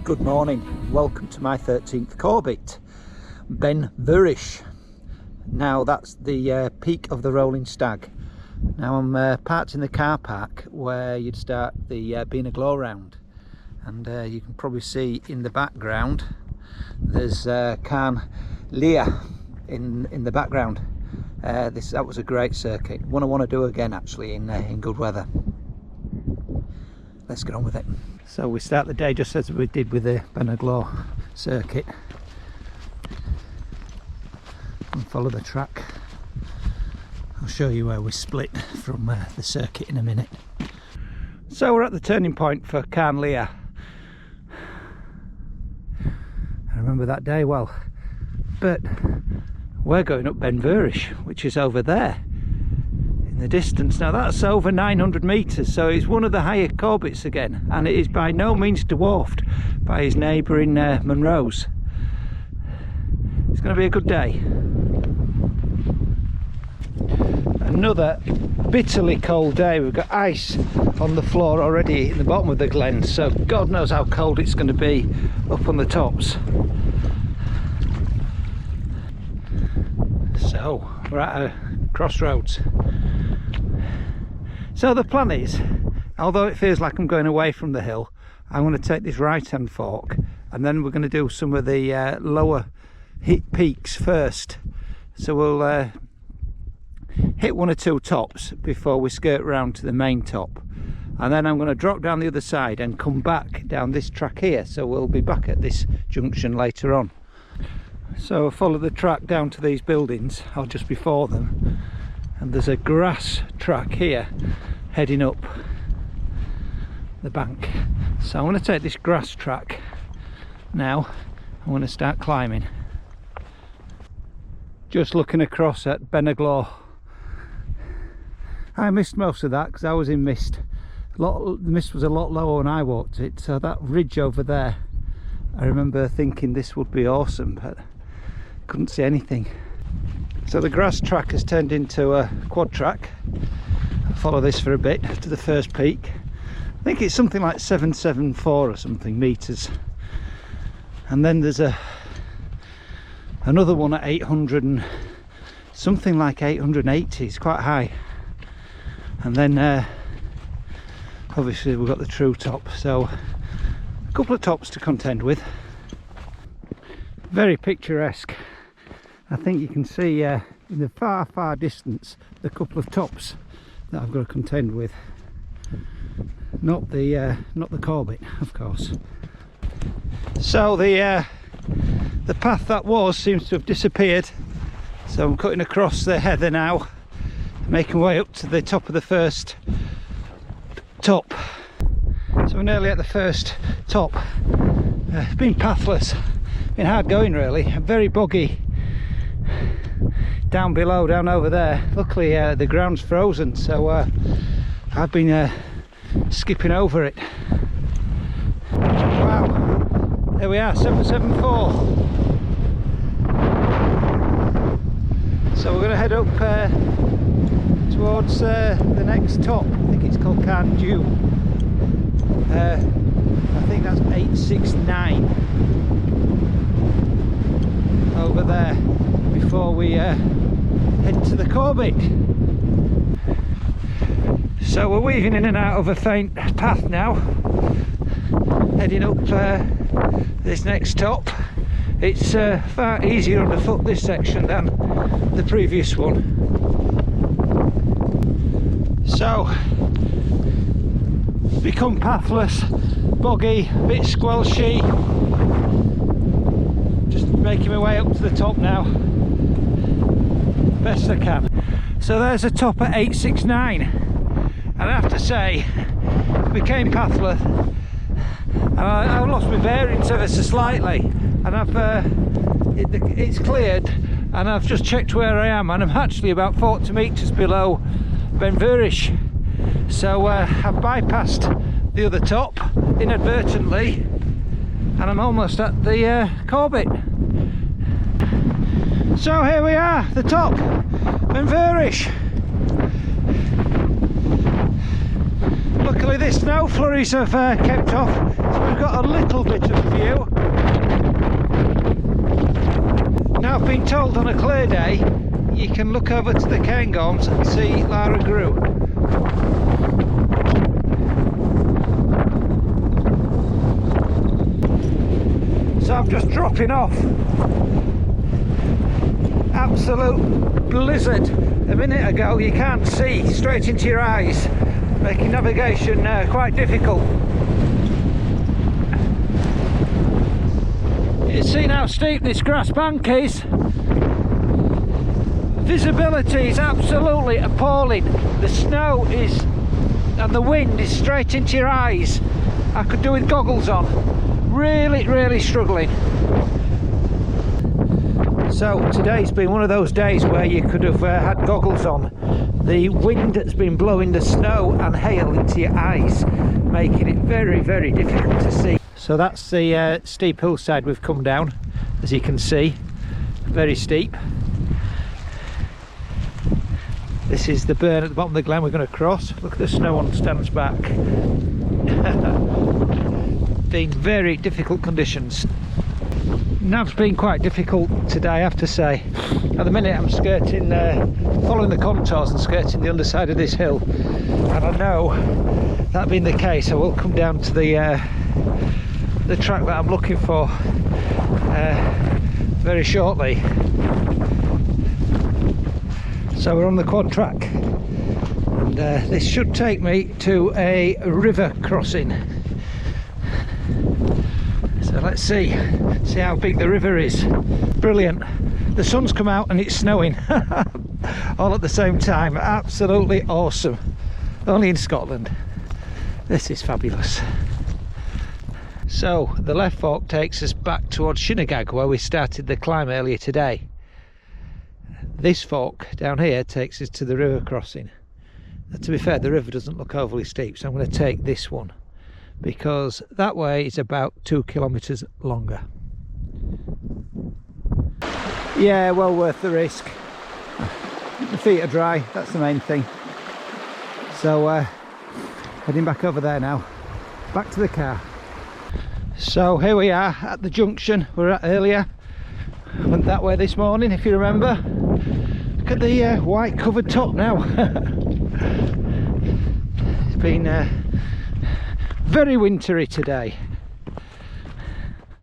Good morning, welcome to my 13th Corbett, Ben Vuirich. Now that's the peak of the Rolling Stag. Now I'm parked in the car park where you'd start the Being a Glow round, and you can probably see in the background there's Cairn Leah in the background. That was a great circuit, one I want to do again actually in good weather. Let's get on with it. So we start the day just as we did with the Being a Glow circuit and follow the track. I'll show you where we split from the circuit in a minute. So we're at the turning point for Cairn Leah. I remember that day well, but we're going up Ben Vuirich, which is over there in the distance. Now that's over 900 metres, so it's one of the higher Corbetts again, and it is by no means dwarfed by his neighbour in Monroe's. It's going to be a good day. Another bitterly cold day. We've got ice on the floor already in the bottom of the glen, so God knows how cold it's going to be up on the tops. So we're at a crossroads. So the plan is, although it feels like I'm going away from the hill, I'm going to take this right hand fork and then we're going to do some of the lower hit peaks first. So we'll hit one or two tops before we skirt round to the main top, and then I'm going to drop down the other side and come back down this track here, so we'll be back at this junction later on. So I'll follow the track down to these buildings or just before them, and there's a grass track here heading up the bank. So I'm going to take this grass track now. I'm going to start climbing. Just looking across at Being a Glow. I missed most of that because I was in mist. The mist was a lot lower when I walked it, so that ridge over there, I remember thinking this would be awesome, but couldn't see anything. So the grass track has turned into a quad track. I'll follow this for a bit to the first peak. I think it's something like 774 or something meters, and then there's another one at 800 and something like 880. It's quite high. And then obviously we've got the true top, so a couple of tops to contend with. Very picturesque. I think you can see in the far distance the couple of tops that I've got to contend with. Not the Corbett, of course. So the path that was seems to have disappeared, so I'm cutting across the heather now, making way up to the top of the first top. So we're nearly at the first top. It's been pathless, been hard going really, very boggy down below, down over there. Luckily the ground's frozen, so I've been skipping over it. Wow, there we are, 774. So we're going to head up towards the next top. I think it's called Cairn Dew. I think that's 869 over there before we head to the Corbett. So we're weaving in and out of a faint path now, heading up this next top. It's far easier underfoot, this section, than the previous one. So become pathless, boggy, a bit squelchy. Just making my way up to the top now, best I can. So there's a top at 869, and I have to say it became pathless, and I lost my bearings ever so slightly, and it's cleared, and I've just checked where I am, and I'm actually about 40 metres below Ben Vuirich. So I've bypassed the other top inadvertently, and I'm almost at the Corbett. So here we are, the top, Ben Vuirich. Luckily the snow flurries have kept off, so we've got a little bit of a view. Now I've been told on a clear day you can look over to the Cairngorms and see Lara Gru. So I'm just dropping off. Absolute blizzard. A minute ago you can't see straight into your eyes, making navigation quite difficult. You see how steep this grass bank is. Visibility is absolutely appalling. The snow is, and the wind is straight into your eyes. I could do with goggles on. Really struggling. So today's been one of those days where you could have had goggles on. The wind has been blowing the snow and hail into your eyes, making it very difficult to see. So that's the steep hillside we've come down, as you can see, very steep. This is the burn at the bottom of the glen we're going to cross. Look at the snow on Stan's back. Been very difficult conditions. Nav's been quite difficult today, I have to say. At the minute I'm skirting, following the contours and skirting the underside of this hill, and I know that being the case I will come down to the track that I'm looking for very shortly. So we're on the quad track, and this should take me to a river crossing. So let's see how big the river is. Brilliant. The sun's come out and it's snowing all at the same time. Absolutely awesome. Only in Scotland. This is fabulous. So the left fork takes us back towards Shinagag, where we started the climb earlier today. This fork down here takes us to the river crossing. Now, to be fair, the river doesn't look overly steep, so I'm going to take this one, because that way is about 2 kilometres longer. Yeah, well worth the risk. The feet are dry, that's the main thing. So heading back over there now, back to the car. So here we are at the junction we were at earlier. Went that way this morning, if you remember. Look at the white covered top now. It's been very wintry today.